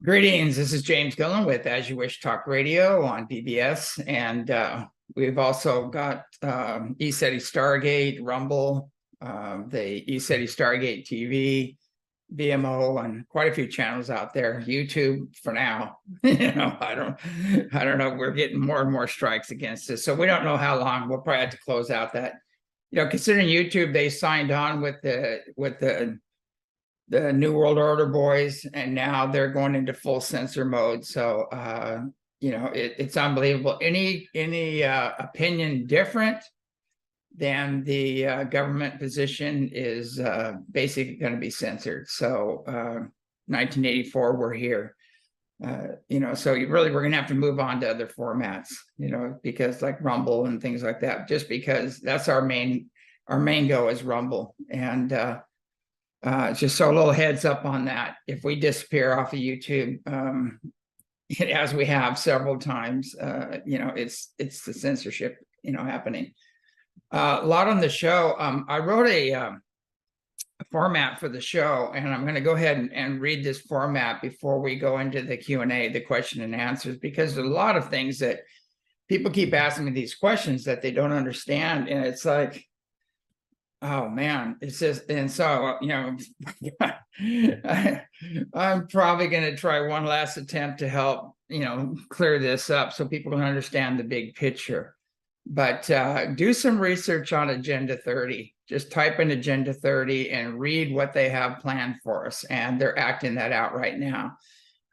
Greetings. This is James Gilliland with As You Wish Talk Radio on BBS, and we've also got ECETI Stargate, Rumble, the ECETI Stargate TV, VMO, and quite a few channels out there. YouTube for now. I don't know. We're getting more and more strikes against us, so we don't know how long. We'll probably have to close out that. Considering YouTube, they signed on with the New World Order boys, and now they're going into full censor mode. So, it's unbelievable. Any opinion different than the government position is basically going to be censored. So, 1984, we're here. So we're going to have to move on to other formats, because like Rumble and things like that, just because that's our main go is Rumble. And just so a little heads up on that. If we disappear off of YouTube, as we have several times, it's the censorship, happening. A lot on the show. I wrote a format for the show, and I'm going to go ahead and read this format before we go into the Q&A, the question and answers, because there's a lot of things that people keep asking me these questions that they don't understand, and it's like, oh man, it's just, and so, I'm probably going to try one last attempt to help, clear this up so people can understand the big picture. But do some research on Agenda 30. Just type in Agenda 30 and read what they have planned for us. And they're acting that out right now.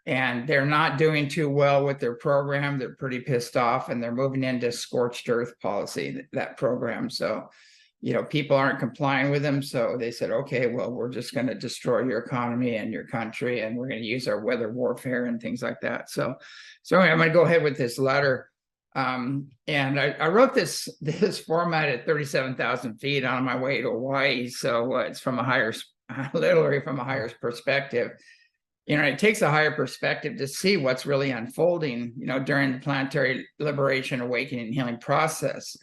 And they're not doing too well with their program. They're pretty pissed off, and they're moving into scorched earth policy, that program. So, people aren't complying with them. So they said, okay, well, we're just going to destroy your economy and your country, and we're going to use our weather warfare and things like that. So anyway, I'm going to go ahead with this letter. And I wrote this format at 37,000 feet on my way to Hawaii. So it's from literally from a higher perspective. It takes a higher perspective to see what's really unfolding, during the planetary liberation, awakening, and healing process.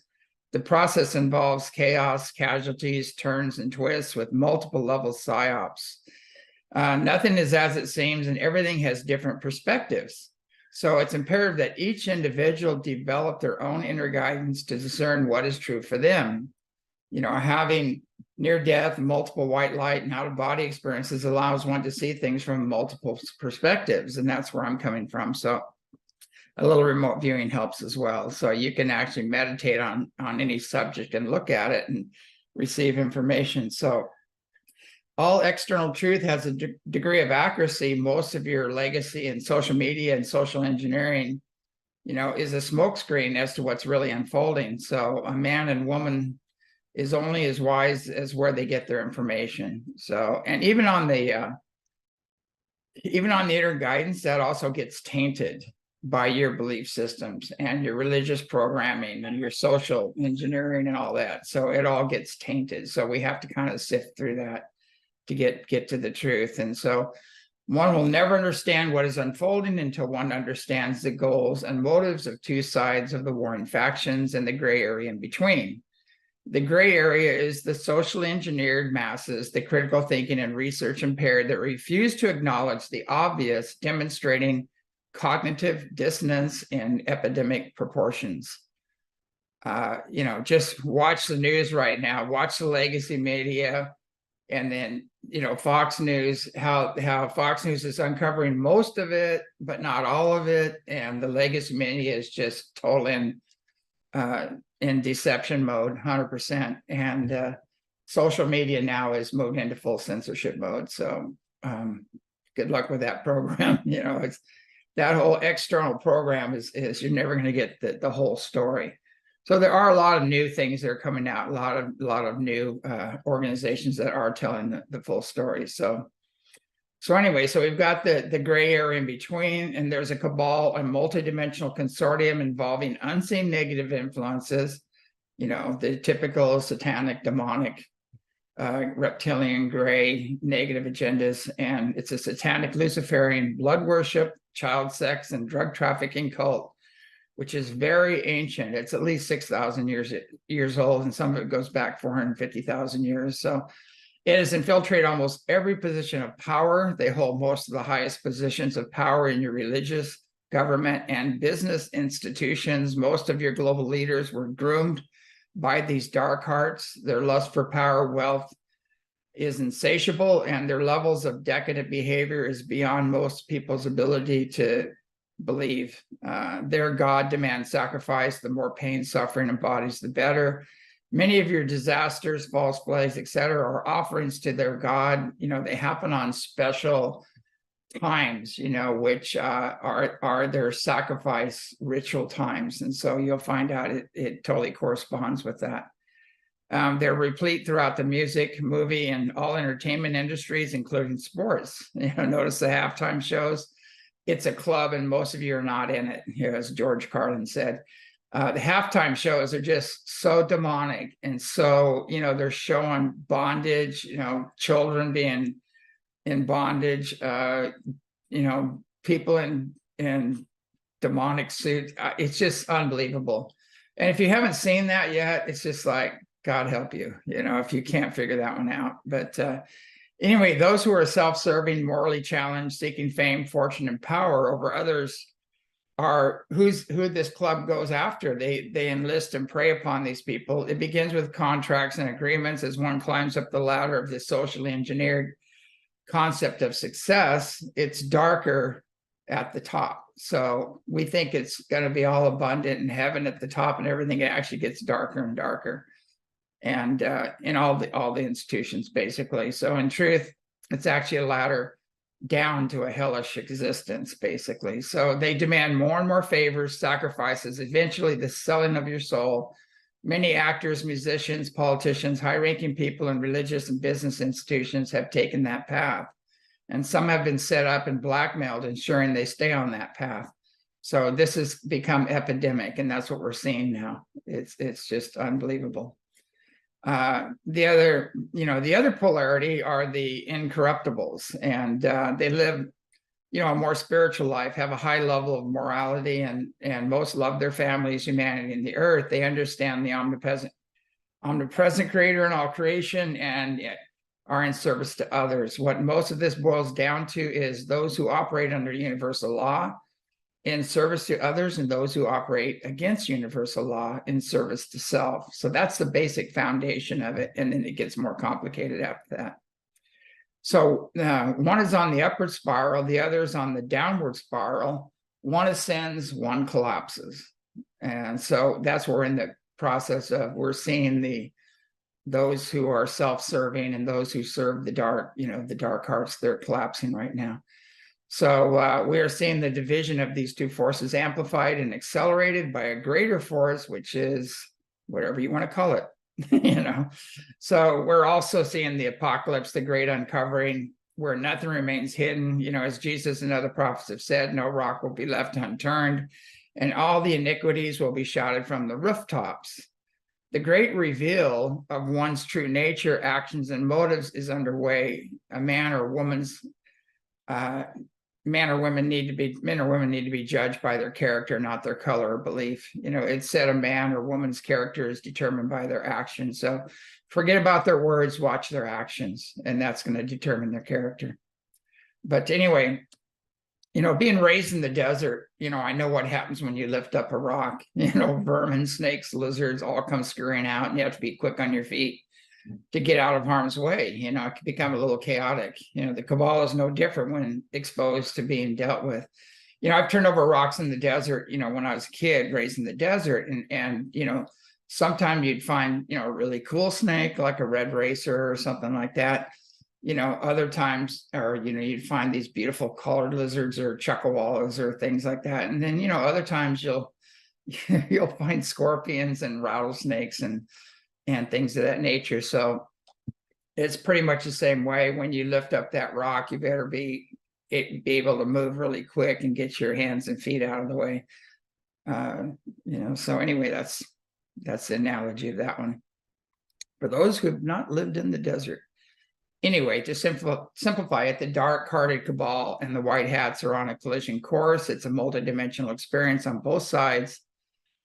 The process involves chaos, casualties, turns, and twists with multiple level psyops. Nothing is as it seems, and everything has different perspectives. So it's imperative that each individual develop their own inner guidance to discern what is true for them. Having near-death, multiple white light, and out-of-body experiences allows one to see things from multiple perspectives, and that's where I'm coming from. So a little remote viewing helps as well. So you can actually meditate on any subject and look at it and receive information. So all external truth has a degree of accuracy. Most of your legacy in social media and social engineering, is a smokescreen as to what's really unfolding. So a man and woman is only as wise as where they get their information. So, and even on the inner guidance, that also gets tainted by your belief systems and your religious programming and your social engineering and all that. So it all gets tainted. So we have to kind of sift through that to get to the truth. And so one will never understand what is unfolding until one understands the goals and motives of two sides of the warring factions and the gray area in between. The gray area is the socially engineered masses, the critical thinking and research impaired that refuse to acknowledge the obvious, demonstrating cognitive dissonance in epidemic proportions. Just watch the news right now, watch the legacy media, and then, Fox News, how Fox News is uncovering most of it, but not all of it. And the legacy media is just total in deception mode, 100%. And social media now is moving into full censorship mode. So good luck with that program. It's that whole external program is you're never going to get the whole story. So there are a lot of new things that are coming out, a lot of new organizations that are telling the full story. So anyway, so we've got the gray area in between, and there's a cabal, a multidimensional consortium involving unseen negative influences, the typical satanic, demonic, reptilian, gray, negative agendas. And it's a satanic Luciferian blood worship, child sex, and drug trafficking cult, which is very ancient. It's at least 6,000 years old, and some of it goes back 450,000 years. So It has infiltrated almost every position of power. They hold most of the highest positions of power in your religious, government, and business institutions. Most of your global leaders were groomed by these dark hearts. Their lust for power, wealth is insatiable, and their levels of decadent behavior is beyond most people's ability to believe. Their God demands sacrifice. The more pain, suffering, and bodies, the better. Many of your disasters, false flags, etc., are offerings to their God. They happen on special times, which are their sacrifice ritual times. And so you'll find out it totally corresponds with that. They're replete throughout the music, movie, and all entertainment industries, including sports. Notice the halftime shows. It's a club, and most of you are not in it, as George Carlin said. The halftime shows are just so demonic, and so they're showing bondage, children being in bondage, people in demonic suits. It's just unbelievable. And if you haven't seen that yet, it's just like, God help you, if you can't figure that one out. But anyway, those who are self-serving, morally challenged, seeking fame, fortune, and power over others are who this club goes after. They enlist and prey upon these people. It begins with contracts and agreements as one climbs up the ladder of this socially engineered concept of success. It's darker at the top. So we think it's going to be all abundant in heaven at the top, and everything actually gets darker and darker. And in all the institutions, basically. So in truth, it's actually a ladder down to a hellish existence, basically. So they demand more and more favors, sacrifices, eventually the selling of your soul. Many actors, musicians, politicians, high-ranking people in religious and business institutions have taken that path. And some have been set up and blackmailed, ensuring they stay on that path. So this has become epidemic, and that's what we're seeing now. It's just unbelievable. The other polarity are the incorruptibles, and they live, a more spiritual life, have a high level of morality, and most love their families, humanity, and the earth. They understand the omnipresent creator in all creation, and are in service to others. What most of this boils down to is those who operate under universal law in service to others, and those who operate against universal law in service to self. So that's the basic foundation of it, and then it gets more complicated after that. So one is on the upward spiral, the other is on the downward spiral. One ascends, one collapses. And so that's what we're in the process of. We're seeing those who are self-serving and those who serve the dark, the dark hearts, they're collapsing right now. So we are seeing the division of these two forces amplified and accelerated by a greater force, which is whatever you want to call it, So we're also seeing the apocalypse, the great uncovering, where nothing remains hidden. As Jesus and other prophets have said, no rock will be left unturned, and all the iniquities will be shouted from the rooftops. The great reveal of one's true nature, actions, and motives is underway. Men or women need to be judged by their character, not their color or belief. It said a man or woman's character is determined by their actions. So forget about their words, watch their actions, and that's going to determine their character. But anyway, being raised in the desert, I know what happens when you lift up a rock. Vermin, snakes, lizards all come scurrying out, and you have to be quick on your feet to get out of harm's way. It can become a little chaotic. The cabal is no different when exposed to being dealt with. I've turned over rocks in the desert, when I was a kid raised in the desert, and sometimes you'd find, a really cool snake, like a red racer or something like that. Other times, or, you'd find these beautiful colored lizards or chuckawallas or things like that. And then, other times you'll find scorpions and rattlesnakes and things of that nature. So it's pretty much the same way. When you lift up that rock, you better be able to move really quick and get your hands and feet out of the way. So anyway, that's the analogy of that one. For those who have not lived in the desert. Anyway, to simplify it, the dark-hearted cabal and the white hats are on a collision course. It's a multidimensional experience on both sides.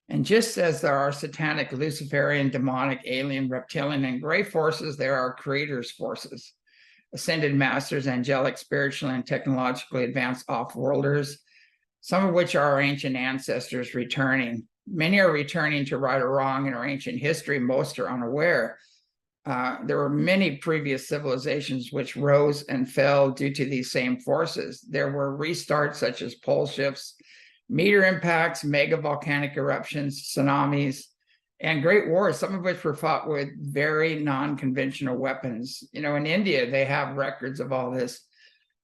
And just as there are satanic, Luciferian, demonic, alien, reptilian, and gray forces, there are creators' forces, ascended masters, angelic, spiritual, and technologically advanced off-worlders, some of which are our ancient ancestors returning. Many are returning to right or wrong in our ancient history. Most are unaware. There were many previous civilizations which rose and fell due to these same forces. There were restarts such as pole shifts, meteor impacts, mega volcanic eruptions, tsunamis, and great wars, some of which were fought with very non-conventional weapons. You know, in India, they have records of all this,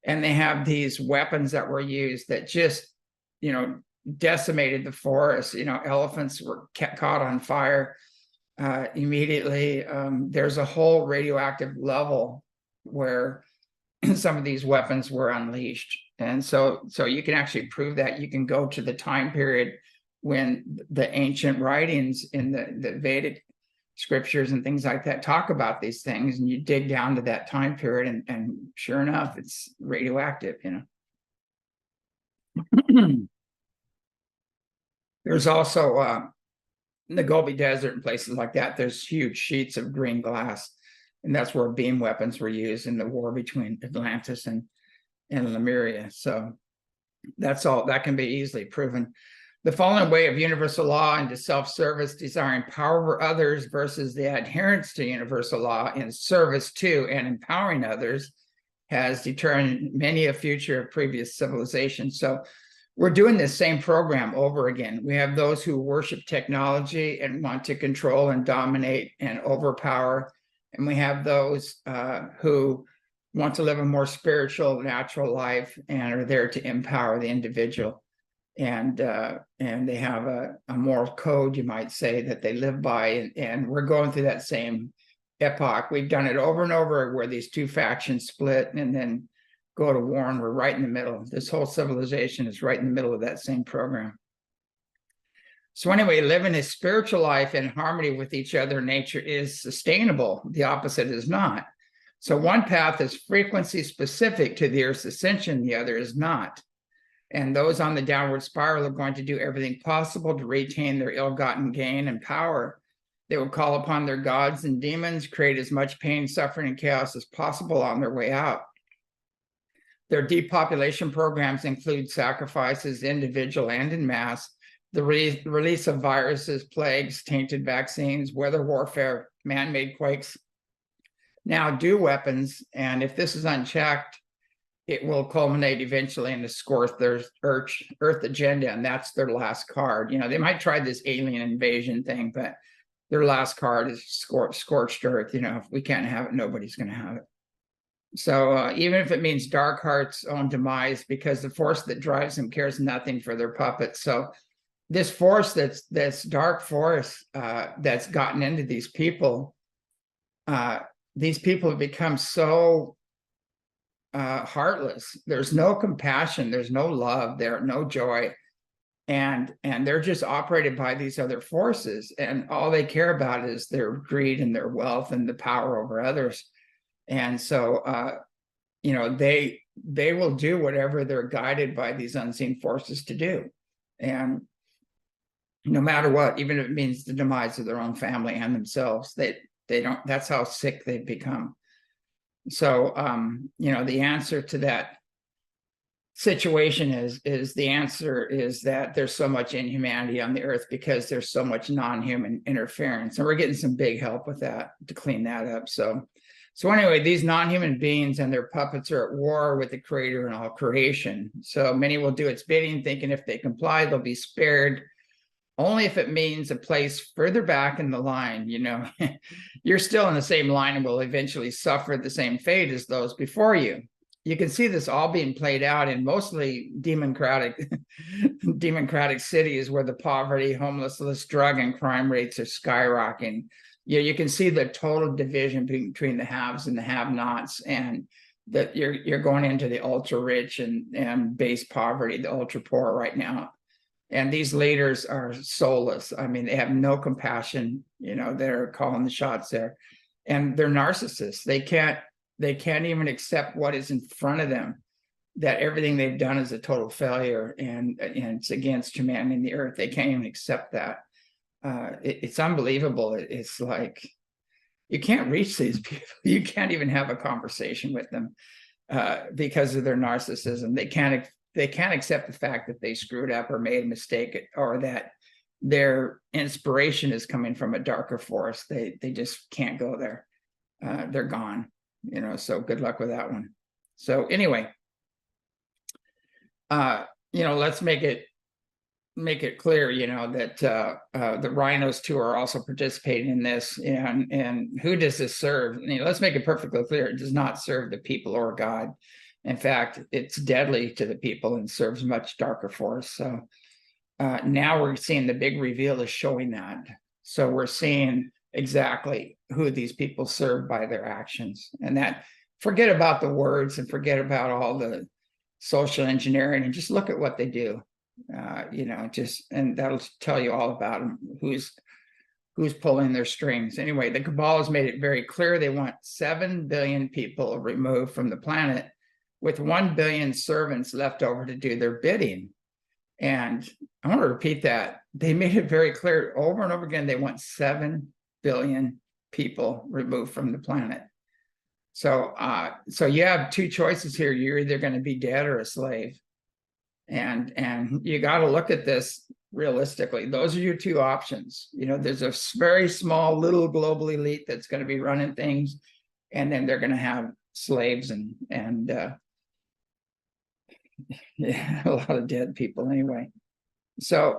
and they have these weapons that were used that just, you know, decimated the forest. You know, elephants were caught on fire immediately. There's a whole radioactive level where some of these weapons were unleashed. And so you can actually prove that. You can go to the time period when the ancient writings in the Vedic scriptures and things like that talk about these things, and you dig down to that time period, and sure enough, it's radioactive, you know. There's also in the Gobi Desert and places like that, there's huge sheets of green glass, and that's where beam weapons were used in the war between Atlantis and Lemuria. So that's all that can be easily proven. The fallen way of universal law into self-service, desiring power over others, versus the adherence to universal law in service to and empowering others, has determined many a future of previous civilizations. So we're doing this same program over again. We have those who worship technology and want to control and dominate and overpower. And we have those who want to live a more spiritual, natural life and are there to empower the individual. And they have a moral code, you might say, that they live by. And we're going through that same epoch. We've done it over and over where these two factions split and then go to war, and we're right in the middle. This whole civilization is right in the middle of that same program. So anyway, living a spiritual life in harmony with each other in nature is sustainable. The opposite is not. So one path is frequency specific to the Earth's ascension, the other is not. And those on the downward spiral are going to do everything possible to retain their ill-gotten gain and power. They will call upon their gods and demons, create as much pain, suffering, and chaos as possible on their way out. Their depopulation programs include sacrifices, individual and in mass, the release of viruses, plagues, tainted vaccines, weather warfare, man-made quakes, now do weapons. And if this is unchecked, it will culminate eventually in the scorched Earth agenda, and that's their last card. You know, they might try this alien invasion thing, but their last card is scorched Earth. You know, if we can't have it, nobody's going to have it. So even if it means Darkheart's own demise, because the force that drives them cares nothing for their puppets. So this force that's dark force that's gotten into these people have become so heartless. There's no compassion, there's no love, there's no joy, and they're just operated by these other forces, and all they care about is their greed and their wealth and the power over others. And so you know, they will do whatever they're guided by these unseen forces to do, and no matter what, even if it means the demise of their own family and themselves, they don't. That's how sick they've become. So you know, the answer to that situation is the answer is that there's so much inhumanity on the earth because there's so much non-human interference, and we're getting some big help with that to clean that up. So anyway, these non-human beings and their puppets are at war with the creator and all creation. So many will do its bidding, thinking if they comply, they'll be spared, only if it means a place further back in the line. You know, you're still in the same line and will eventually suffer the same fate as those before you. You can see this all being played out in mostly democratic cities where the poverty, homelessness, drug, and crime rates are skyrocketing. You can see the total division between the haves and the have-nots, and that you're going into the ultra rich and base poverty, the ultra poor right now. And these leaders are soulless. I mean, they have no compassion. You know, they're calling the shots there, and they're narcissists. They can't even accept what is in front of them, that everything they've done is a total failure and it's against humanity and the earth. They can't even accept that. it's unbelievable. It's like you can't reach these people. You can't even have a conversation with them because of their narcissism. They can't accept the fact that they screwed up or made a mistake, or that their inspiration is coming from a darker force. They just can't go there. They're gone, you know, so good luck with that one. So anyway, you know, let's make it clear, you know, that the rhinos too are also participating in this. And who does this serve? You know, let's make it perfectly clear. It does not serve the people or God. In fact, it's deadly to the people and serves much darker force. So now we're seeing the big reveal is showing that. So we're seeing exactly who these people serve by their actions. And that, forget about the words and forget about all the social engineering and just look at what they do. You know, just, and that'll tell you all about them, who's pulling their strings. Anyway, the cabal has made it very clear they want 7 billion people removed from the planet, with 1 billion servants left over to do their bidding. And I want to repeat that. They made it very clear over and over again, they want 7 billion people removed from the planet. So, so you have two choices here. You're either going to be dead or a slave. And you got to look at this realistically. Those are your two options. You know, there's a very small little global elite that's going to be running things, and then they're going to have slaves and yeah, a lot of dead people anyway. So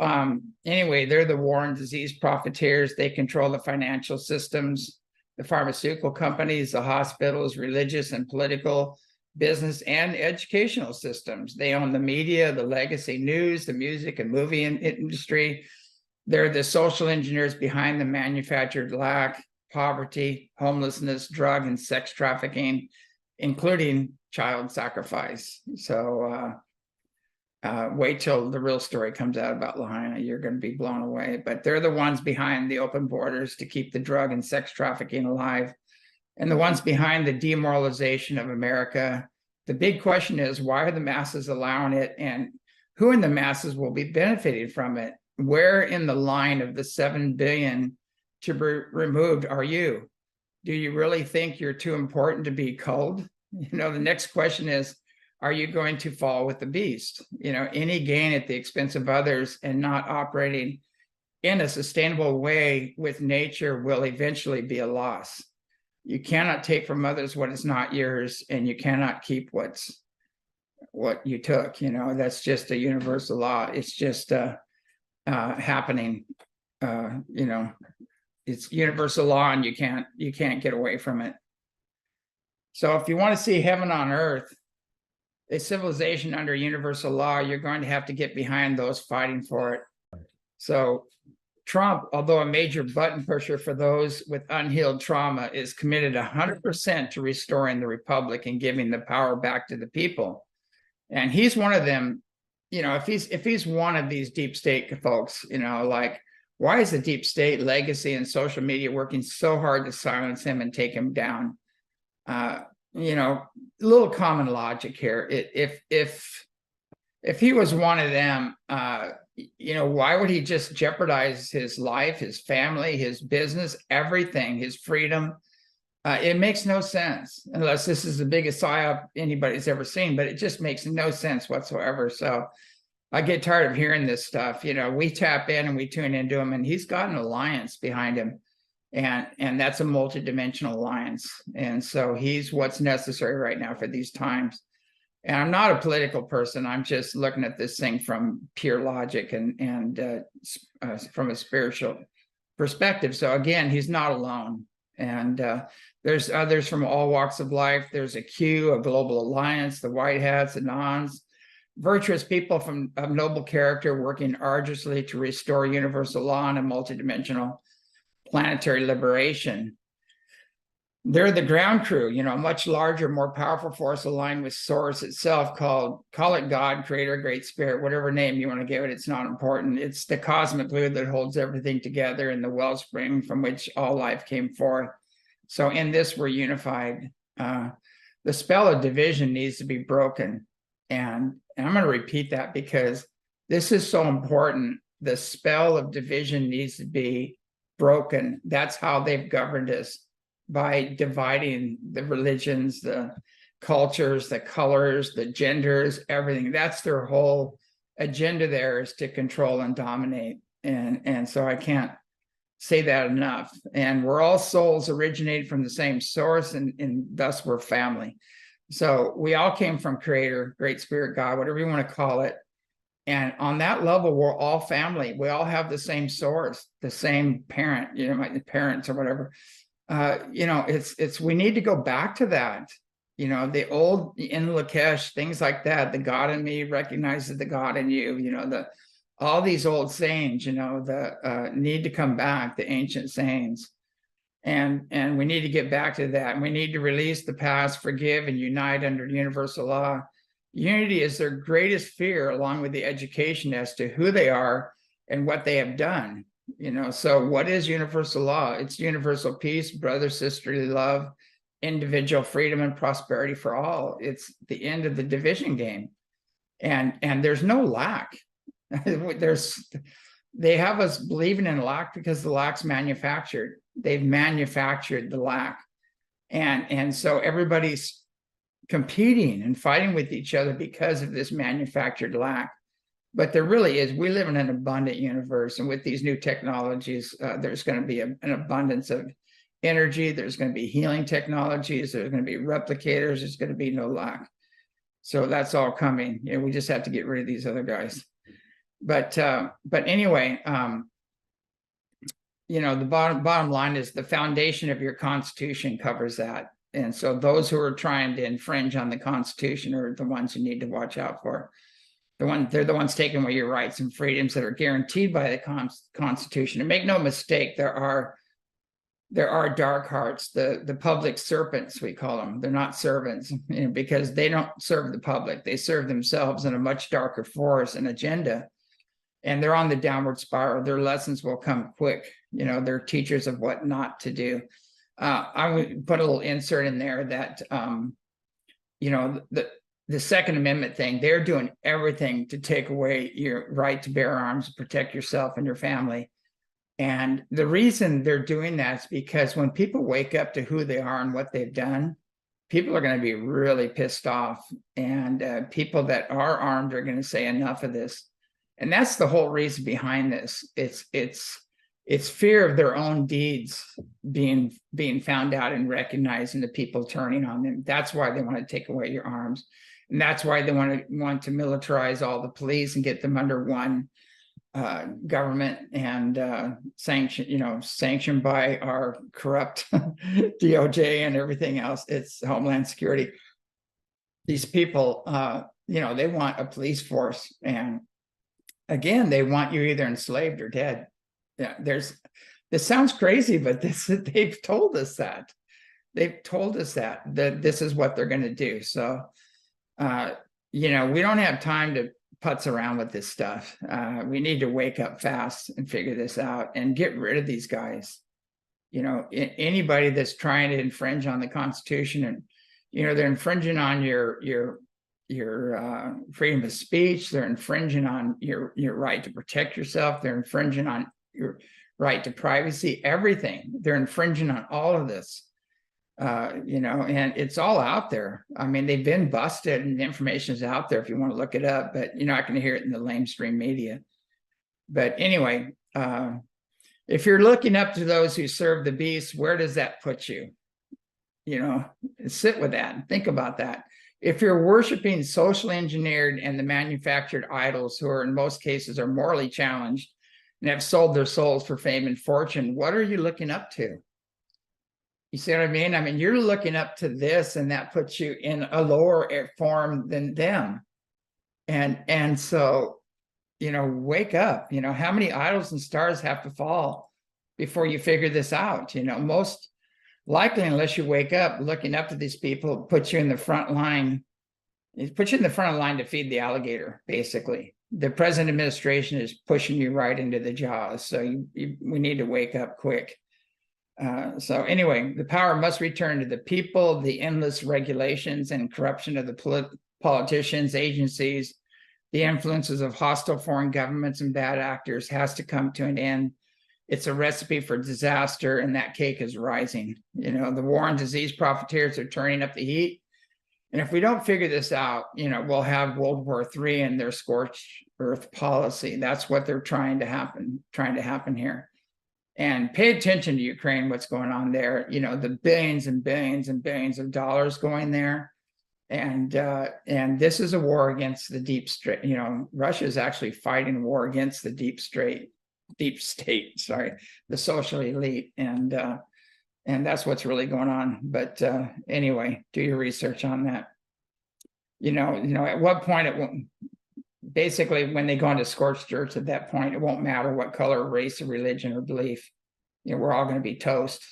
anyway, they're the war and disease profiteers. They control the financial systems, the pharmaceutical companies, the hospitals, religious and political, business and educational systems. They own the media, the legacy news, the music and movie industry. They're the social engineers behind the manufactured lack, poverty, homelessness, drug and sex trafficking, including child sacrifice. So wait till the real story comes out about Lahaina. You're going to be blown away. But they're the ones behind the open borders to keep the drug and sex trafficking alive, and the ones behind the demoralization of America. The big question is, why are the masses allowing it, and who in the masses will be benefiting from it? Where in the line of the 7 billion to be removed are you? Do you really think you're too important to be culled? You know, the next question is, are you going to fall with the beast? You know, any gain at the expense of others and not operating in a sustainable way with nature will eventually be a loss. You cannot take from others what is not yours, and you cannot keep what you took. You know, that's just a universal law. It's just happening. You know, it's universal law, and you can't get away from it. So if you want to see heaven on earth, a civilization under universal law, you're going to have to get behind those fighting for it. So Trump, although a major button pusher for those with unhealed trauma, is committed 100% to restoring the republic and giving the power back to the people. And he's one of them. You know, if he's one of these deep state folks, you know, like, why is the deep state legacy and social media working so hard to silence him and take him down? You know, a little common logic here. If he was one of them, you know, why would he just jeopardize his life, his family, his business, everything, his freedom? It makes no sense, unless this is the biggest psyop anybody's ever seen, but it just makes no sense whatsoever. So I get tired of hearing this stuff. You know, we tap in and we tune into him, and he's got an alliance behind him. And that's a multidimensional alliance. And so he's what's necessary right now for these times. And I'm not a political person. I'm just looking at this thing from pure logic and from a spiritual perspective. So again, he's not alone. And there's others from all walks of life. There's a Q, a global alliance, the white hats, the nons, virtuous people of noble character working arduously to restore universal law and a multidimensional planetary liberation. They're the ground crew, you know, a much larger, more powerful force aligned with source itself, call it God, creator, great spirit, whatever name you want to give it. It's not important. It's the cosmic glue that holds everything together and the wellspring from which all life came forth. So in this, we're unified. The spell of division needs to be broken. And I'm going to repeat that because this is so important. the spell of division needs to be broken. That's how they've governed us, by dividing the religions, the cultures, the colors, the genders, everything. That's their whole agenda there, is to control and dominate. And so I can't say that enough. And we're all souls originated from the same source, and thus we're family. So we all came from Creator, Great Spirit, God, whatever you want to call it. And on that level, we're all family. We all have the same source, the same parent, my parents or whatever. We need to go back to that. The old in Lakesh, things like that. The God in me recognizes the God in you. All these old sayings, need to come back, the ancient sayings. And we need to get back to that. And we need to release the past, forgive, and unite under universal law. Unity is their greatest fear, along with the education as to who they are and what they have done. So what is universal law? It's universal peace, brother, sisterly love, individual freedom, and prosperity for all. It's the end of the division game. And there's no lack. They have us believing in lack because the lack's manufactured. They've manufactured the lack. And so everybody's competing and fighting with each other because of this manufactured lack. But there really is, we live in an abundant universe. And with these new technologies, there's going to be an abundance of energy. There's going to be healing technologies. There's going to be replicators. There's going to be no lack. So that's all coming. We just have to get rid of these other guys. But anyway, the bottom line is the foundation of your Constitution covers that. And so those who are trying to infringe on the Constitution are the ones you need to watch out for. They're the ones taking away your rights and freedoms that are guaranteed by the Constitution. And make no mistake, there are dark hearts, the public serpents, we call them. They're not servants, because they don't serve the public. They serve themselves in a much darker force and agenda. And they're on the downward spiral. Their lessons will come quick. They're teachers of what not to do. I would put a little insert in there that, the Second Amendment thing, they're doing everything to take away your right to bear arms, protect yourself and your family. And the reason they're doing that is because when people wake up to who they are and what they've done, people are going to be really pissed off. And people that are armed are going to say enough of this. And that's the whole reason behind this. It's fear of their own deeds being found out and recognized, and the people turning on them. That's why they want to take away your arms. And that's why they want to militarize all the police and get them under one government and sanctioned by our corrupt DOJ and everything else. It's Homeland Security. These people, they want a police force. And again, they want you either enslaved or dead. Yeah, this sounds crazy, but they've told us that. They've told us that this is what they're going to do. So, we don't have time to putz around with this stuff. We need to wake up fast and figure this out and get rid of these guys. Anybody that's trying to infringe on the Constitution, and they're infringing on your freedom of speech. They're infringing on your right to protect yourself. They're infringing on your right to privacy, everything. They're infringing on all of this, and it's all out there. I mean, they've been busted and the information is out there if you want to look it up, but you're not going to hear it in the lamestream media. But anyway, if you're looking up to those who serve the beast, where does that put you? Sit with that and think about that. If you're worshiping socially engineered and the manufactured idols, who are in most cases are morally challenged and have sold their souls for fame and fortune, what are you looking up to? You see what I mean? I mean, you're looking up to this, and that puts you in a lower form than them. And so, wake up. How many idols and stars have to fall before you figure this out? Most likely, unless you wake up, looking up to these people puts you in the front line. It puts you in the front line to feed the alligator, basically. The present administration is pushing you right into the jaws. So we need to wake up quick. So anyway, the power must return to the people. The endless regulations and corruption of the politicians, agencies, The influences of hostile foreign governments and bad actors has to come to an end. It's a recipe for disaster, and that cake is rising. You know, the war on disease profiteers are turning up the heat. And if we don't figure this out, you know, we'll have World War III and their scorched earth policy. That's what they're trying to happen here. And pay attention to Ukraine, what's going on there. You know, the billions and billions and billions of dollars going there. And this is a war against the deep state. You know, Russia is actually fighting a war against the deep state, the social elite. And that's what's really going on. But anyway, do your research on that. You know, at what point it won't, basically when they go into scorched earth, at that point, it won't matter what color, race, or religion or belief. You know, we're all going to be toast.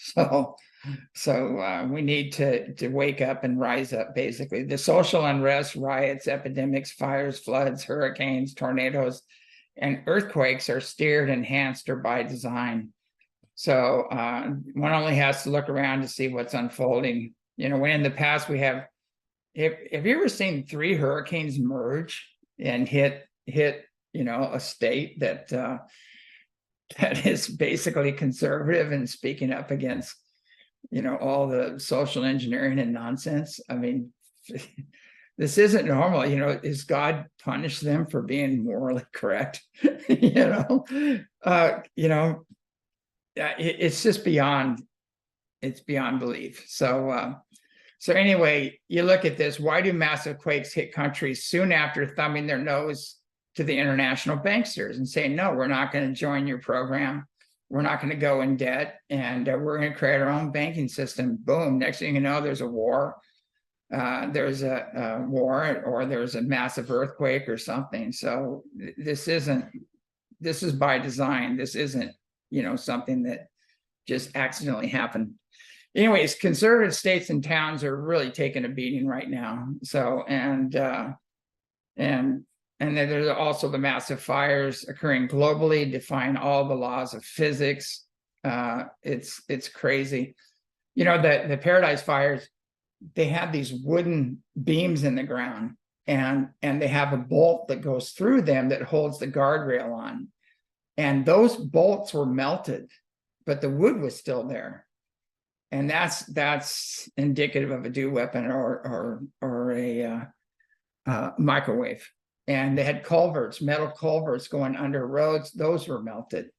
So we need to wake up and rise up, basically. The social unrest, riots, epidemics, fires, floods, hurricanes, tornadoes, and earthquakes are steered, enhanced, or by design. So one only has to look around to see what's unfolding. You know, when in the past we have you ever seen 3 hurricanes merge and hit, you know, a state that that is basically conservative and speaking up against, you know, all the social engineering and nonsense? I mean, this isn't normal. You know, is God punish them for being morally correct? You know, it's just beyond belief. So anyway, you look at this. Why do massive quakes hit countries soon after thumbing their nose to the international banksters and saying, no, we're not going to join your program. We're not going to go in debt, and we're going to create our own banking system. Boom. Next thing you know, there's a war. There's a war, or there's a massive earthquake or something. So this is by design. This isn't, you know, something that just accidentally happened. Anyways, conservative states and towns are really taking a beating right now. So, and then there's also the massive fires occurring globally, defying all the laws of physics. It's crazy. You know, the Paradise fires, they have these wooden beams in the ground, and they have a bolt that goes through them that holds the guardrail on. And those bolts were melted, but the wood was still there. And that's indicative of a dew weapon or a microwave. And they had culverts, metal culverts going under roads. Those were melted.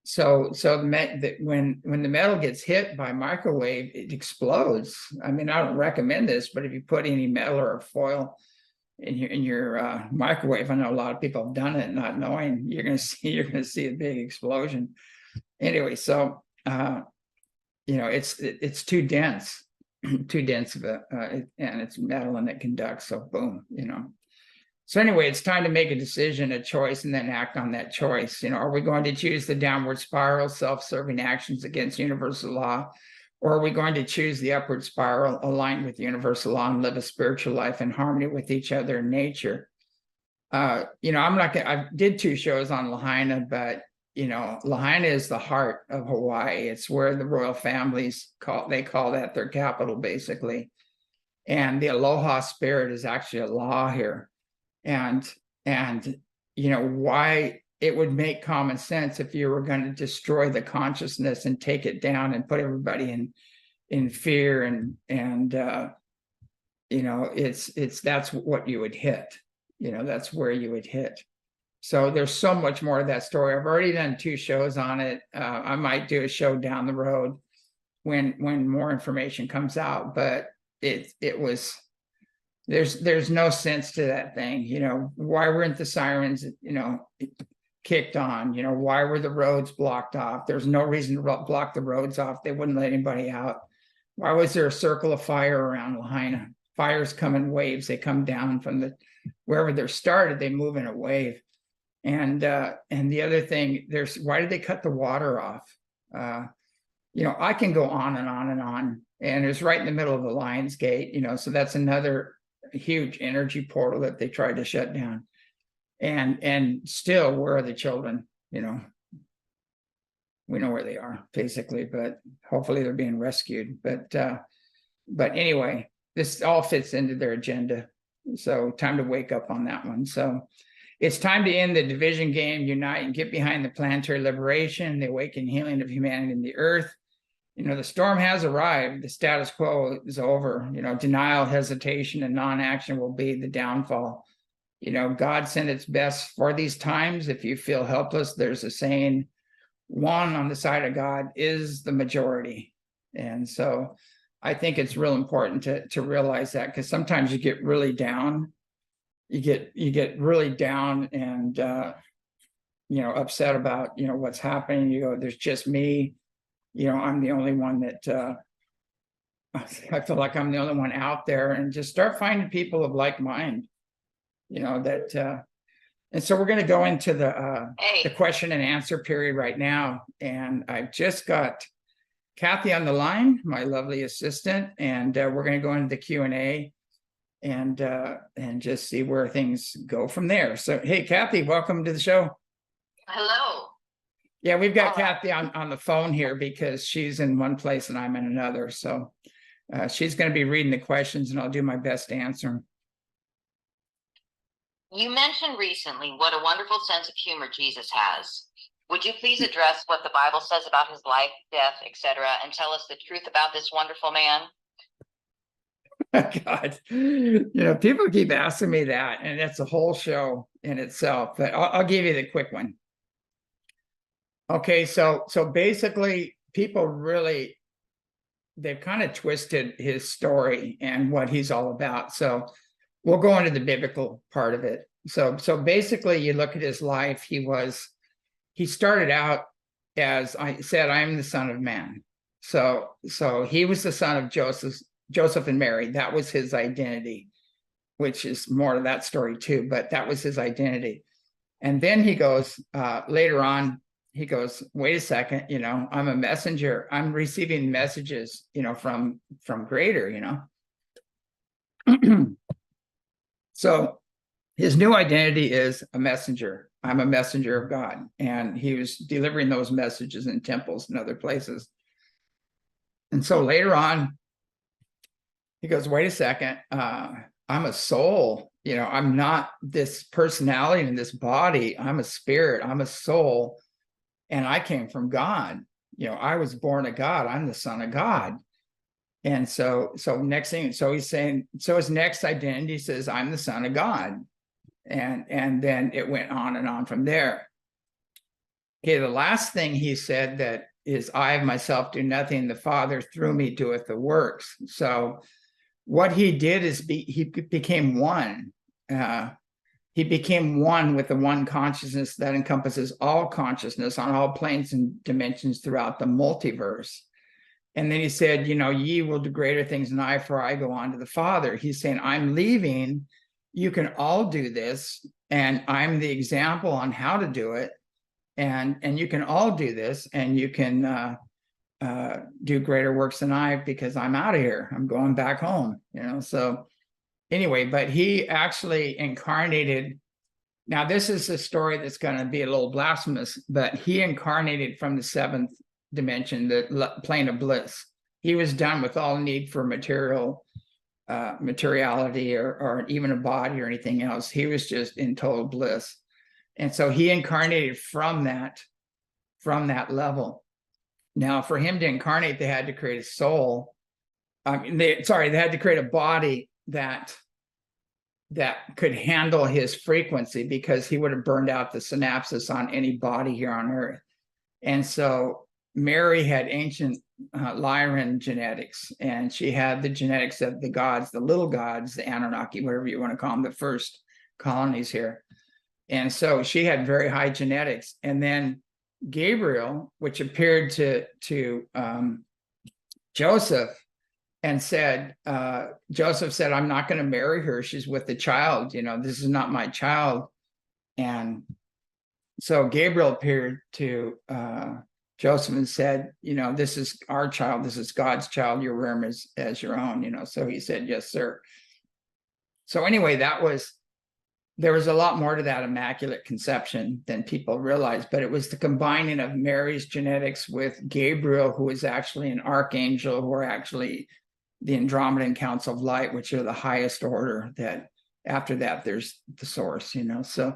So when the metal gets hit by microwave, it explodes. I mean, I don't recommend this, but if you put any metal or foil in your microwave, I know a lot of people have done it, not knowing, you're going to see a big explosion. Anyway, so you know, it's too dense, and it's metal and it conducts. So boom, you know. So anyway, it's time to make a decision, a choice, and then act on that choice. You know, are we going to choose the downward spiral, self-serving actions against universal law, or are we going to choose the upward spiral, aligned with universal law, and live a spiritual life in harmony with each other and nature? You know, I did 2 shows on Lahaina, but you know, Lahaina is the heart of Hawaii. It's where the royal families call that their capital, basically. And the aloha spirit is actually a law here. And you know, why it would make common sense if you were going to destroy the consciousness and take it down and put everybody in fear and you know, that's what you would hit. You know, that's where you would hit. So there's so much more of that story. I've already done 2 shows on it. I might do a show down the road when more information comes out, but there's no sense to that thing. You know, why weren't the sirens, you know, kicked on? You know, why were the roads blocked off? There's no reason to block the roads off. They wouldn't let anybody out. Why was there a circle of fire around Lahaina? Fires come in waves. They come down from wherever they're started, they move in a wave. And the other thing, why did they cut the water off? You know, I can go on and on and on. And it was right in the middle of the Lion's Gate, you know, so that's another huge energy portal that they tried to shut down. And still, where are the children? You know, we know where they are, basically, but hopefully they're being rescued. But anyway, this all fits into their agenda. So time to wake up on that one. So It's time to end the division game, unite and get behind the planetary liberation, the awakened healing of humanity and the earth. The storm has arrived. The status quo is over. Denial, hesitation, and non-action will be the downfall. God sent its best for these times. If you feel helpless, there's a saying, one on the side of God is the majority. And so I think it's real important to realize that, because sometimes you get really down. You get really down and upset about what's happening. You go, there's just me. I'm the only one that I feel like I'm the only one out there, and just start finding people of like mind. And so we're going to go into the question and answer period right now. And I've just got Kathy on the line, my lovely assistant, and we're going to go into the Q&A and just see where things go from there. So, hey, Kathy, welcome to the show. Hello. Yeah, we've got Kathy on the phone here because she's in one place and I'm in another. So she's going to be reading the questions, and I'll do my best to answer them. You mentioned recently what a wonderful sense of humor Jesus has. Would you please address what the Bible says about his life, death, etc., and tell us the truth about this wonderful man? God, people keep asking me that, and it's a whole show in itself, but I'll give you the quick one. Okay, so basically people really, they've kind of twisted his story and what he's all about. So we'll go into the biblical part of it. So basically you look at his life, he started out, as I said, I'm the Son of Man. So he was the son of Joseph and Mary. That was his identity, which is more to that story too, but that was his identity. And then he goes, later on, he goes, wait a second, I'm a messenger. I'm receiving messages, from greater, So his new identity is a messenger. I'm a messenger of God. And he was delivering those messages in temples and other places. And so later on, he goes, wait a second, I'm a soul. I'm not this personality in this body. I'm a spirit. I'm a soul. And I came from God. I was born of God. I'm the Son of God. And so next thing, so he's saying, so his next identity says, I'm the Son of God. And then it went on and on from there. Okay, the last thing he said that is, I of myself do nothing, the Father through me doeth the works. So what he did is he became one. He became one with the one consciousness that encompasses all consciousness on all planes and dimensions throughout the multiverse. And then he said, ye will do greater things than I, for I go on to the Father. He's saying, I'm leaving. You can all do this. And I'm the example on how to do it. And you can all do this, and you can do greater works than I, because I'm out of here. I'm going back home, so anyway, but he actually incarnated. Now, this is a story that's going to be a little blasphemous, but he incarnated from the seventh dimension, the plane of bliss. He was done with all need for materiality or even a body or anything else. He was just in total bliss. And so he incarnated from that level. Now, for him to incarnate, they had to create a soul. They had to create a body that could handle his frequency, because he would have burned out the synapses on any body here on Earth. And so Mary had ancient Lyran genetics, and she had the genetics of the gods, the little gods, the Annunaki, whatever you want to call them, the first colonies here. And so she had very high genetics. And then Gabriel, which appeared to Joseph, and said, Joseph said, I'm not going to marry her. She's with the child. This is not my child. And so Gabriel appeared to Joseph and said, this is our child. This is God's child. You rear him as your own, So he said, yes, sir. So anyway, there was a lot more to that immaculate conception than people realized, but it was the combining of Mary's genetics with Gabriel, who is actually an archangel, who are actually the Andromedan Council of Light, which are the highest order. That after that, there's the source, So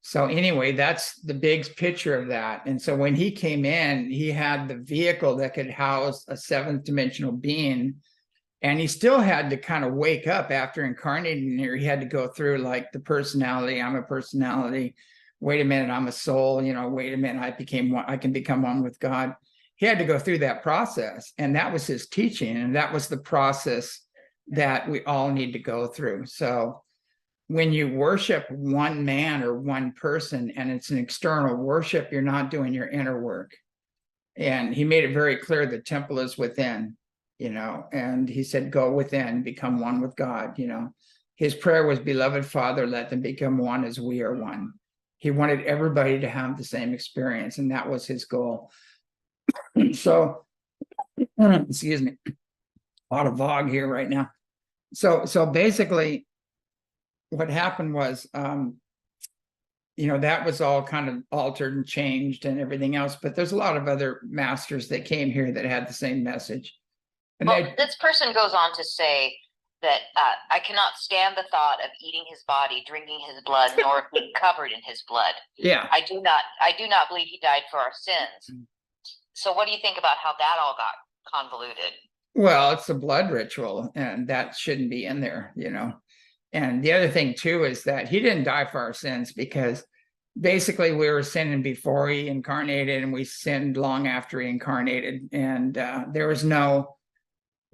So anyway, that's the big picture of that. And so when he came in, he had the vehicle that could house a seventh dimensional being. And he still had to kind of wake up after incarnating here. He had to go through like the personality. I'm a personality. Wait a minute, I'm a soul. You know, wait a minute, I became one. I can become one with God. He had to go through that process. And that was his teaching. And that was the process that we all need to go through. So when you worship one man or one person and it's an external worship, you're not doing your inner work. And he made it very clear the temple is within, you know, and he said, go within, become one with God, you know. His prayer was, beloved Father, let them become one as we are one. He wanted everybody to have the same experience, and that was his goal. So, excuse me, a lot of fog here right now. So basically, what happened was, you know, that was all kind of altered and changed and everything else. But there's a lot of other masters that came here that had the same message. And well, this person goes on to say that I cannot stand the thought of eating his body, drinking his blood, nor being covered in his blood. Yeah, I do not believe he died for our sins. So what do you think about how that all got convoluted? well, it's a blood ritual, and that shouldn't be in there, you know. And the other thing too is that he didn't die for our sins, because basically we were sinning before he incarnated, and we sinned long after he incarnated. And there was no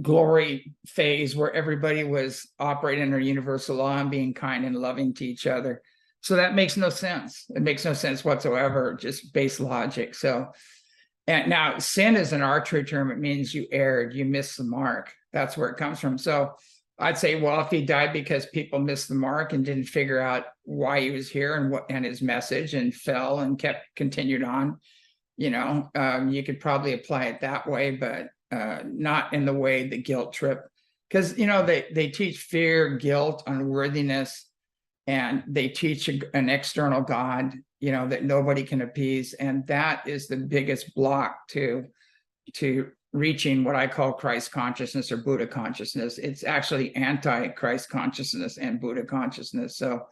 glory phase where everybody was operating under universal law and being kind and loving to each other. So that makes no sense. It makes no sense whatsoever, just base logic. So, and now sin is an archery term. It means you erred, you missed the mark. That's where it comes from. So I'd say, well, if he died because people missed the mark and didn't figure out why he was here and what and his message, and fell and continued on, you know, you could probably apply it that way, but not in the way the guilt trip, because you know they teach fear, guilt, unworthiness, and they teach an external God, you know, that nobody can appease, and that is the biggest block to reaching what I call Christ consciousness or Buddha consciousness. It's actually anti-Christ consciousness and Buddha consciousness. So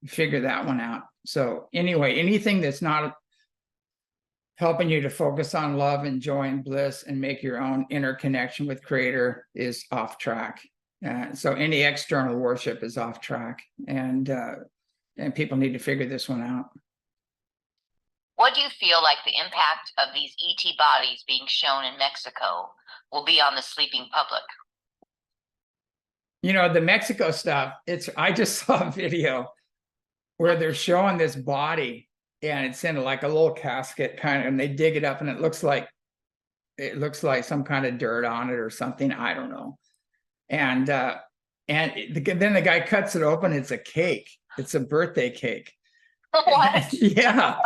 figure that one out. So anyway, anything that's not helping you to focus on love and joy and bliss and make your own inner connection with Creator is off track. So any external worship is off track, and people need to figure this one out. What do you feel like the impact of these ET bodies being shown in Mexico will be on the sleeping public? You know, the Mexico stuff, I just saw a video where they're showing this body, and it's in like a little casket kind of, and they dig it up, and it looks like some kind of dirt on it or something. I don't know. And then the guy cuts it open. It's a cake. It's a birthday cake. What? Yeah.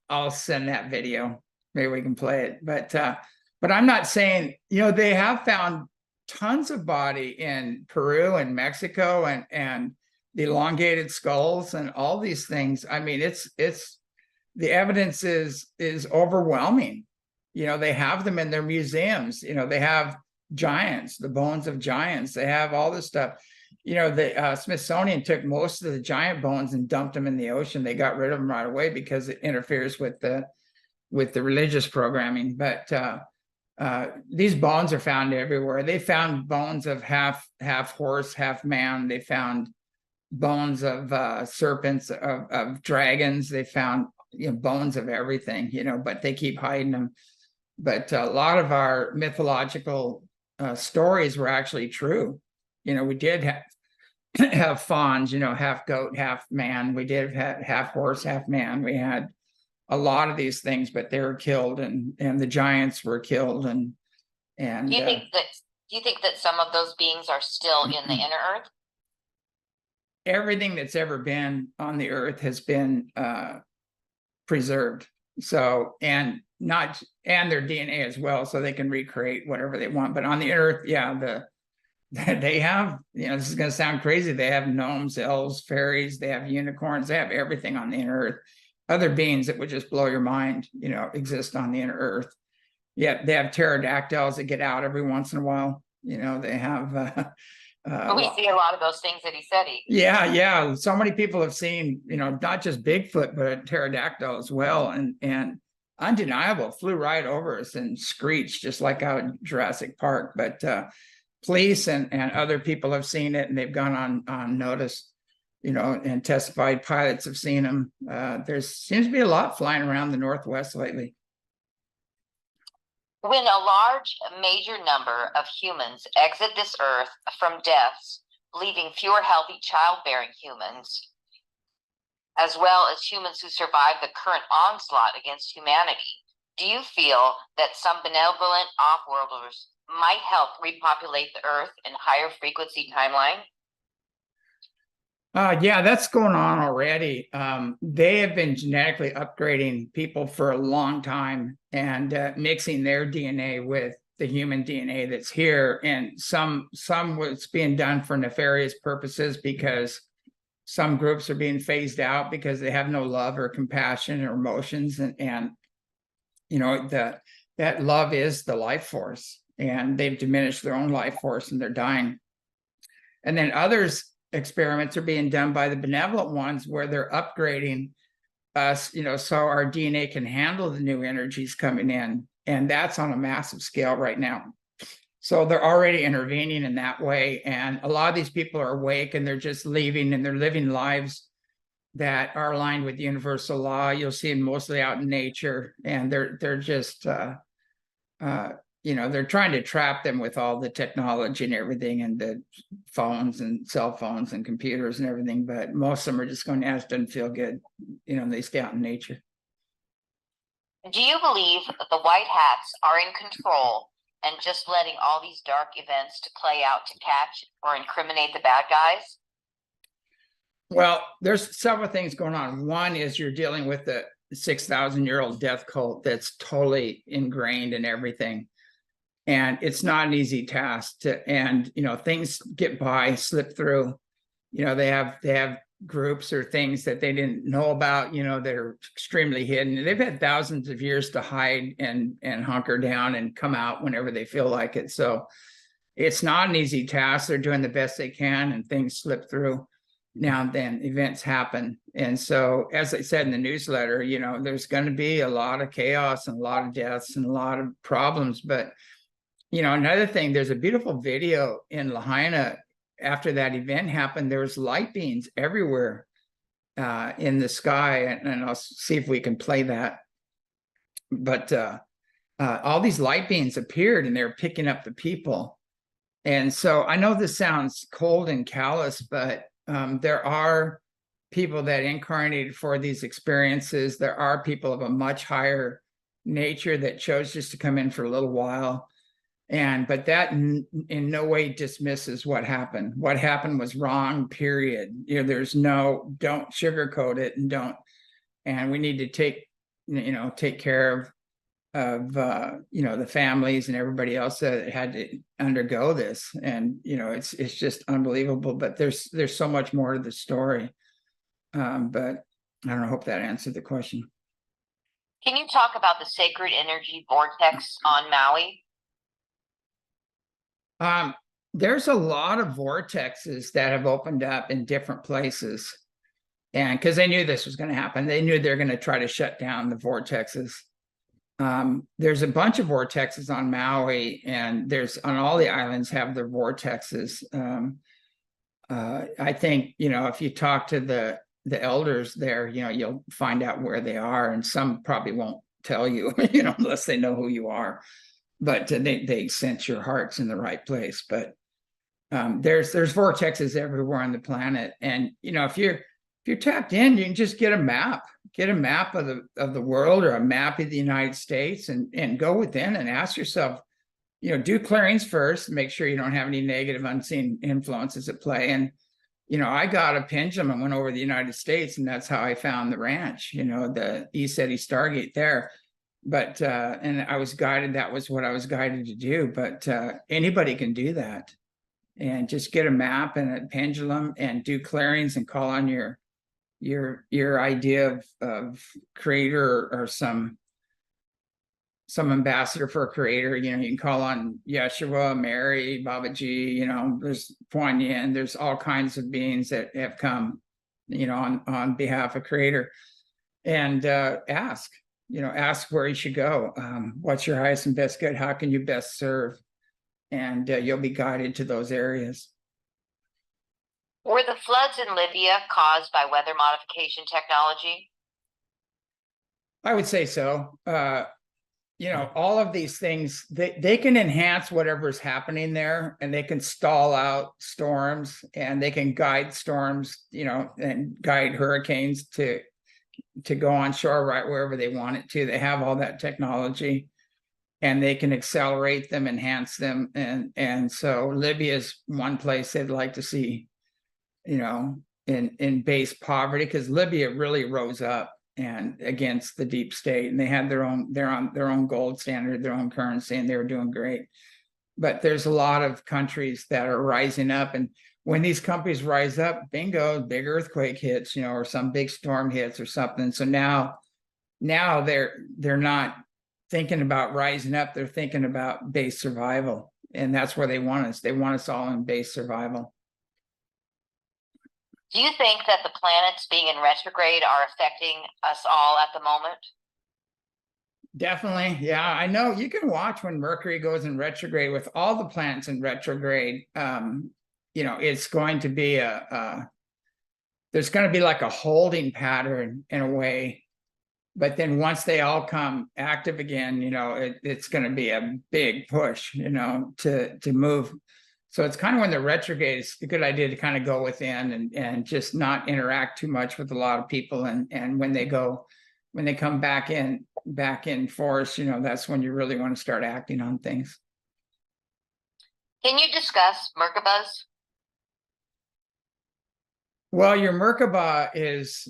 I'll send that video. Maybe we can play it. But I'm not saying, you know, they have found tons of body in Peru and Mexico, and the elongated skulls and all these things. I mean, it's the evidence is overwhelming. You know, they have them in their museums. You know, they have giants, the bones of giants. They have all this stuff. You know, the Smithsonian took most of the giant bones and dumped them in the ocean. They got rid of them right away because it interferes with the religious programming. But these bones are found everywhere. They found bones of half horse, half man. They found bones of serpents, of dragons. They found, you know, bones of everything, you know, but they keep hiding them. But a lot of our mythological stories were actually true. You know, we did have fawns, you know, half goat, half man. We did have half horse, half man. We had a lot of these things, but they were killed, and the giants were killed. And do you think that some of those beings are still in the inner earth? Everything that's ever been on the earth has been preserved. So, and their DNA as well, so they can recreate whatever they want. But on the earth, yeah, they have, you know, this is going to sound crazy, they have gnomes, elves, fairies, they have unicorns, they have everything on the inner earth. Other beings that would just blow your mind, you know, exist on the inner earth. Yeah, they have pterodactyls that get out every once in a while. You know, they have We see a lot of those things at ECETI. Yeah. So many people have seen, not just Bigfoot, but a pterodactyl as well. And undeniable, flew right over us and screeched just like out in Jurassic Park. But police and other people have seen it, and they've gone on notice, and testified. Pilots have seen them. There seems to be a lot flying around the Northwest lately. When a large, major number of humans exit this earth from deaths, leaving fewer healthy childbearing humans, as well as humans who survive the current onslaught against humanity, do you feel that some benevolent off-worlders might help repopulate the earth in higher frequency timeline? Yeah, that's going on already. They have been genetically upgrading people for a long time and mixing their DNA with the human DNA that's here. And some was being done for nefarious purposes, because some groups are being phased out because they have no love or compassion or emotions. And that love is the life force, and they've diminished their own life force and they're dying. And then experiments are being done by the benevolent ones where they're upgrading us, so our DNA can handle the new energies coming in. And that's on a massive scale right now. So they're already intervening in that way. And a lot of these people are awake, and they're just leaving, and they're living lives that are aligned with universal law. You'll see them mostly out in nature, and they're just they're trying to trap them with all the technology and everything, and the phones and cell phones and computers and everything. But most of them are just going, it doesn't feel good. They stay out in nature. Do you believe that the white hats are in control and just letting all these dark events to play out to catch or incriminate the bad guys? Well, there's several things going on. One is you're dealing with the 6,000-year-old death cult that's totally ingrained in everything. And it's not an easy task things get by, slip through. They have groups or things that they didn't know about, that are extremely hidden. They've had thousands of years to hide and hunker down and come out whenever they feel like it. So it's not an easy task. They're doing the best they can, and things slip through. Now and then events happen. And so, as I said in the newsletter, there's going to be a lot of chaos and a lot of deaths and a lot of problems. But another thing, there's a beautiful video in Lahaina after that event happened. There was light beams everywhere in the sky, and I'll see if we can play that. But all these light beams appeared, and they were picking up the people. And so I know this sounds cold and callous, but there are people that incarnated for these experiences. There are people of a much higher nature that chose just to come in for a little while. But that in no way dismisses what happened. What happened was wrong, period. There's don't sugarcoat it, and we need to take care of the families and everybody else that had to undergo this. And it's just unbelievable. But there's so much more to the story. But I don't know, I hope that answered the question. Can you talk about the sacred energy vortex on Maui? There's a lot of vortexes that have opened up in different places. And because they knew this was going to happen, they knew they're going to try to shut down the vortexes. There's a bunch of vortexes on Maui, and there's on all the islands have their vortexes. I think, if you talk to the elders there, you'll find out where they are, and some probably won't tell you, unless they know who you are. But they sense your heart's in the right place. But there's vortexes everywhere on the planet, and if you're tapped in, you can just get a map of the world, or a map of the United States, and go within and ask yourself, do clearings first, make sure you don't have any negative unseen influences at play. And I got a pendulum and went over the United States, and that's how I found the ranch, the ECETI Stargate there. But and I was guided, that was what I was guided to do. But anybody can do that, and just get a map and a pendulum and do clearings and call on your idea of creator, or some some ambassador for a creator. You know, you can call on Yeshua, Mary, Babaji, you know, there's Kuan Yin, there's all kinds of beings that have come, you know, on behalf of creator, and ask where you should go. What's your highest and best good? How can you best serve? And you'll be guided to those areas. Were the floods in Libya caused by weather modification technology? I would say so. You know, all of these things, they can enhance whatever's happening there, and they can stall out storms, and they can guide storms, you know, and guide hurricanes to go on shore right wherever they want it to. They have all that technology, and they can accelerate them, enhance them. And so Libya is one place they'd like to see, you know, in base poverty, because Libya really rose up and against the deep state, and they had their own gold standard, their own currency, and they were doing great. But there's a lot of countries that are rising up, and when these countries rise up, bingo, big earthquake hits, you know, or some big storm hits or something. So now they're not thinking about rising up, they're thinking about base survival, and that's where they want us. They want us all in base survival. Do you think that the planets being in retrograde are affecting us all at the moment? Definitely. Yeah, I know. You can watch when Mercury goes in retrograde. With all the planets in retrograde, you know, it's going to be there's going to be like a holding pattern in a way. But then once they all come active again, you know, it's going to be a big push, you know, to move. So it's kind of when they're retrograde, it's a good idea to kind of go within and just not interact too much with a lot of people. And when they come back in force, you know, that's when you really want to start acting on things. Can you discuss Merkabahs? Well, your Merkabah is,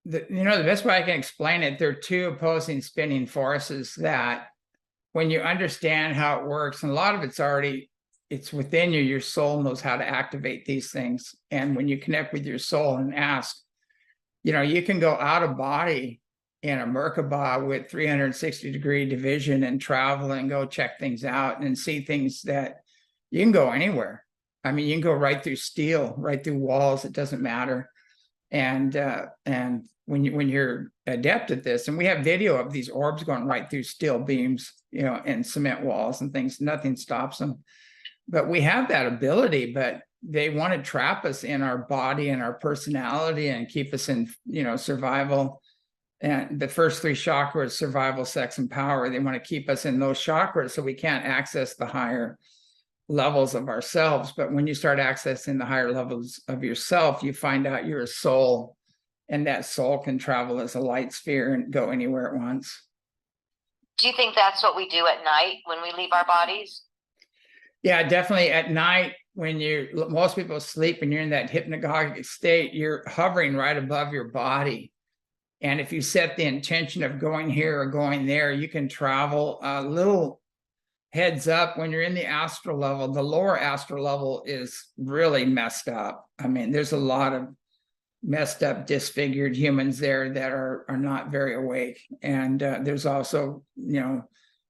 the best way I can explain it, they're two opposing spinning forces that when you understand how it works, and a lot of it's within you, your soul knows how to activate these things. And when you connect with your soul and ask, you know, you can go out of body in a Merkabah with 360-degree division and travel and go check things out and see things that you can go anywhere. I mean, you can go right through steel, right through walls, it doesn't matter. And when you're adept at this, and we have video of these orbs going right through steel beams, you know, and cement walls and things, nothing stops them. But we have that ability, but they want to trap us in our body and our personality and keep us in, you know, survival. And the first three chakras, survival, sex, and power, they want to keep us in those chakras so we can't access the higher levels of ourselves. But when you start accessing the higher levels of yourself, you find out you're a soul, and that soul can travel as a light sphere and go anywhere it wants. Do you think that's what we do at night when we leave our bodies? Yeah, definitely. At night, when most people sleep and you're in that hypnagogic state, you're hovering right above your body. And if you set the intention of going here or going there, you can travel a little heads up. When you're in the astral level, the lower astral level is really messed up. I mean, there's a lot of messed up, disfigured humans there that are not very awake. And there's also, you know,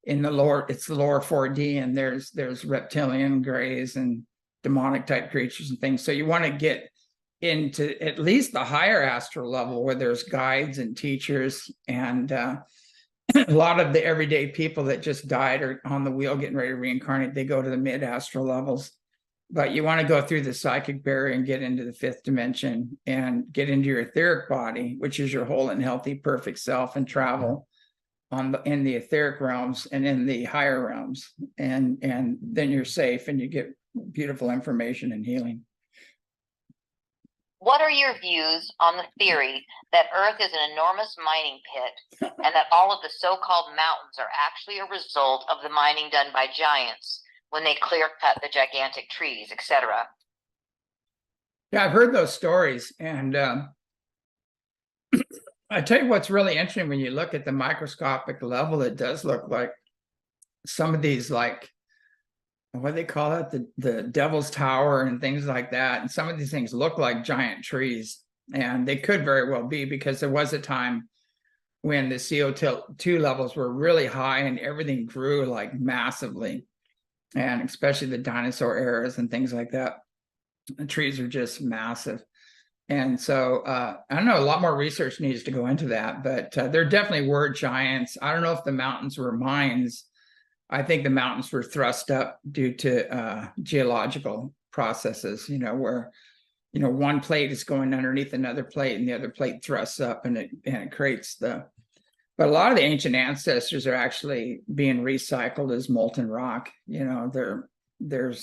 in the lower, it's the lower 4D, and there's reptilian, grays, and demonic type creatures and things. So you want to get into at least the higher astral level where there's guides and teachers, and a lot of the everyday people that just died or on the wheel getting ready to reincarnate, they go to the mid astral levels. But you want to go through the psychic barrier and get into the fifth dimension and get into your etheric body, which is your whole and healthy perfect self, and travel in the etheric realms and in the higher realms, and then you're safe and you get beautiful information and healing. What are your views on the theory that Earth is an enormous mining pit and that all of the so-called mountains are actually a result of the mining done by giants when they clear cut the gigantic trees, etc.? Yeah, I've heard those stories, and I tell you what's really interesting, when you look at the microscopic level, it does look like some of these, like, what do they call it? The Devil's Tower and things like that. And some of these things look like giant trees, and they could very well be, because there was a time when the CO2 levels were really high and everything grew like massively, and especially the dinosaur eras and things like that. The trees are just massive. And so I don't know, a lot more research needs to go into that, but there definitely were giants. I don't know if the mountains were mines. I think the mountains were thrust up due to geological processes, where, one plate is going underneath another plate and the other plate thrusts up, and it creates but a lot of the ancient ancestors are actually being recycled as molten rock. There are,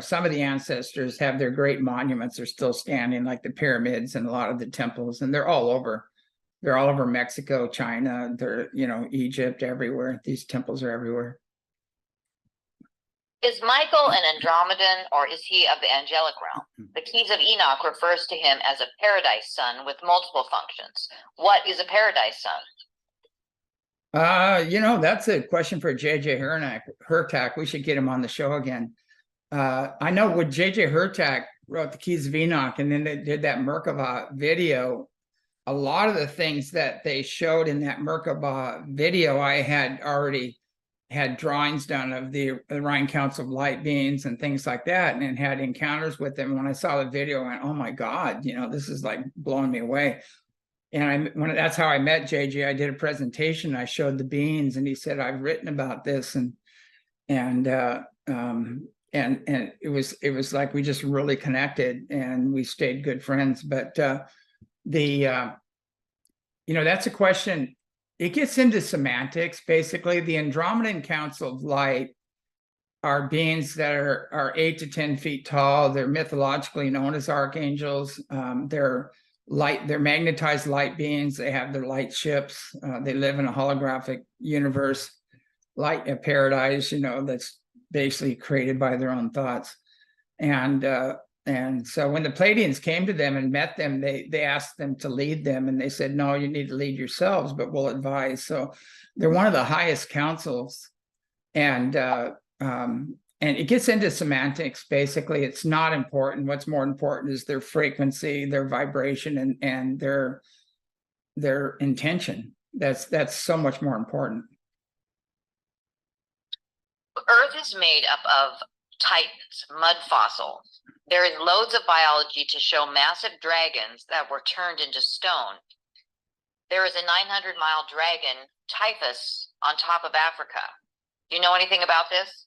some of the ancestors have their great monuments are still standing, like the pyramids and a lot of the temples, and they're all over Mexico, China, they're, Egypt, everywhere. These temples are everywhere. Is Michael an Andromedan, or is he of the angelic realm? The Keys of Enoch refers to him as a paradise son with multiple functions. What is a paradise son? That's a question for JJ Hurtak. We should get him on the show again. I know when JJ Hurtak wrote the Keys of Enoch, and then they did that Merkaba video, a lot of the things that they showed in that Merkaba video, I had already had drawings done of the Orion Council of Light Beings and things like that, and had encounters with them. When I saw the video, I went, oh my God, this is like blowing me away. And that's how I met JJ. I did a presentation. I showed the beings, and he said, "I've written about this," and it was like we just really connected, and we stayed good friends. But that's a question. It gets into semantics. Basically, the Andromedan Council of Light are beings that are 8 to 10 feet tall. They're mythologically known as archangels. They're magnetized light beings. They have their light ships. They live in a holographic universe, light paradise, that's basically created by their own thoughts. And so when the Pleiadians came to them and met them, they asked them to lead them, and they said, no, you need to lead yourselves, but we'll advise. So they're one of the highest councils. And it gets into semantics. Basically, it's not important. What's more important is their frequency, their vibration, and their intention. That's so much more important. Earth is made up of titans, mud fossils. There is loads of biology to show massive dragons that were turned into stone. There is a 900-mile dragon, Typhus, on top of Africa. Do you know anything about this?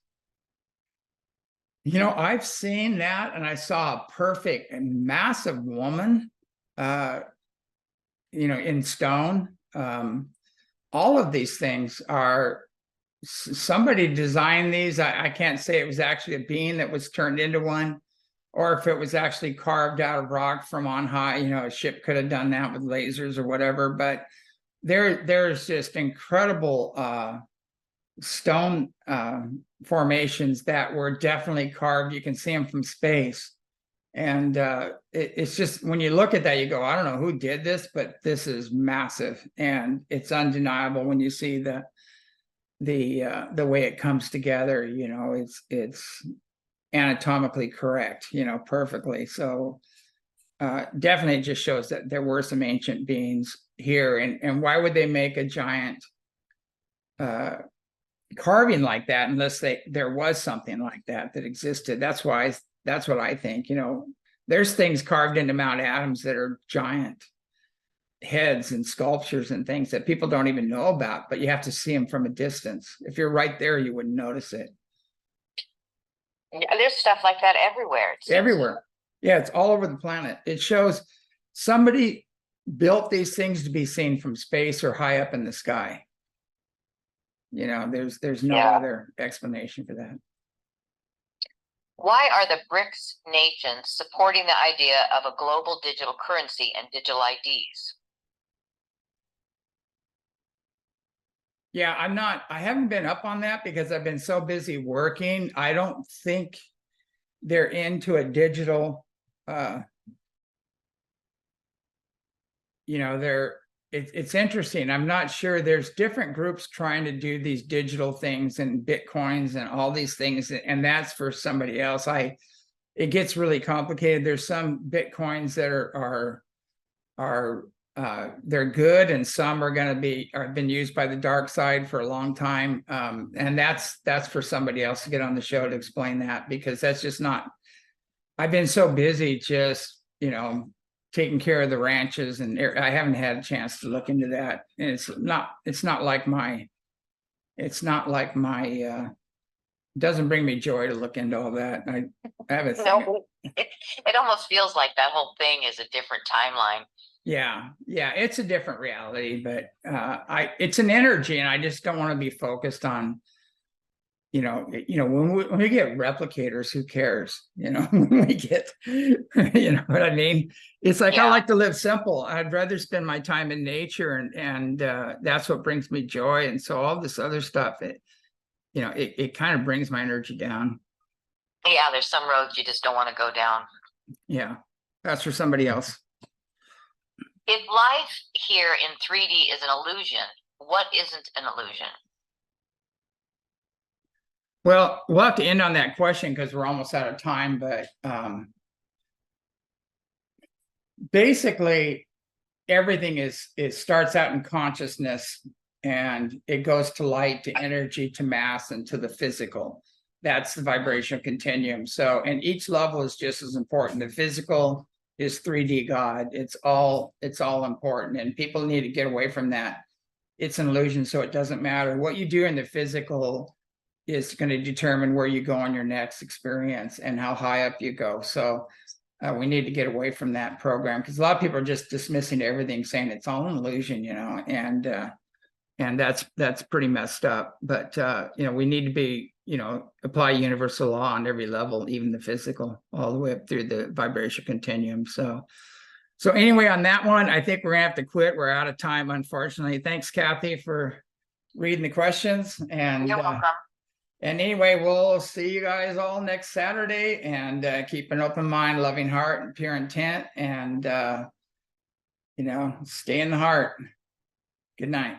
I've seen that, and I saw a perfect and massive woman, in stone. All of these things are, somebody designed these. I can't say it was actually a being that was turned into one, or if it was actually carved out of rock from on high. A ship could have done that with lasers or whatever, but there's just incredible stone formations that were definitely carved. You can see them from space, and it's just, when you look at that, you go, I don't know who did this, but this is massive, and it's undeniable when you see the way it comes together. It's anatomically correct, perfectly. So definitely just shows that there were some ancient beings here. And why would they make a giant carving like that unless there was something like that existed? That's what I think. There's things carved into Mount Adams that are giant heads and sculptures and things that people don't even know about, but you have to see them from a distance. If you're right there, you wouldn't notice it. Yeah, there's stuff like that everywhere. Everywhere. Yeah, it's all over the planet. It shows somebody built these things to be seen from space or high up in the sky. There's no other explanation for that. Why are the BRICS nations supporting the idea of a global digital currency and digital IDs? Yeah, I haven't been up on that because I've been so busy working. I don't think they're into a digital, it's interesting. I'm not sure. There's different groups trying to do these digital things and Bitcoins and all these things, and that's for somebody else. It gets really complicated. There's some Bitcoins that are they're good, and some are going to be are been used by the dark side for a long time. And that's for somebody else to get on the show to explain that, because that's just not. I've been so busy just, taking care of the ranches, and I haven't had a chance to look into that. And it's not like my doesn't bring me joy to look into all that. I have a thing. No, it almost feels like that whole thing is a different timeline. Yeah, it's a different reality, but it's an energy, and I just don't want to be focused on, when we get replicators, who cares? When we get, what I mean? It's like, I like to live simple. I'd rather spend my time in nature, and that's what brings me joy. And so all this other stuff, it kind of brings my energy down. Yeah, there's some roads you just don't want to go down. Yeah, that's for somebody else. If life here in 3D is an illusion, what isn't an illusion? Well, we'll have to end on that question because we're almost out of time, but basically everything starts out in consciousness, and it goes to light, to energy, to mass, and to the physical. That's the vibrational continuum. So, and each level is just as important. The physical is 3D God. It's all important, and people need to get away from that. It's an illusion, so it doesn't matter. What you do in the physical is going to determine where you go on your next experience and how high up you go. So we need to get away from that program, because a lot of people are just dismissing everything, saying it's all an illusion, and that's pretty messed up. But we need to be, apply universal law on every level, even the physical, all the way up through the vibration continuum. So anyway, on that one, I think we're gonna have to quit. We're out of time, unfortunately. Thanks, Kathy, for reading the questions. And you're welcome. And anyway, we'll see you guys all next Saturday, and keep an open mind, loving heart, and pure intent, and stay in the heart. Good night.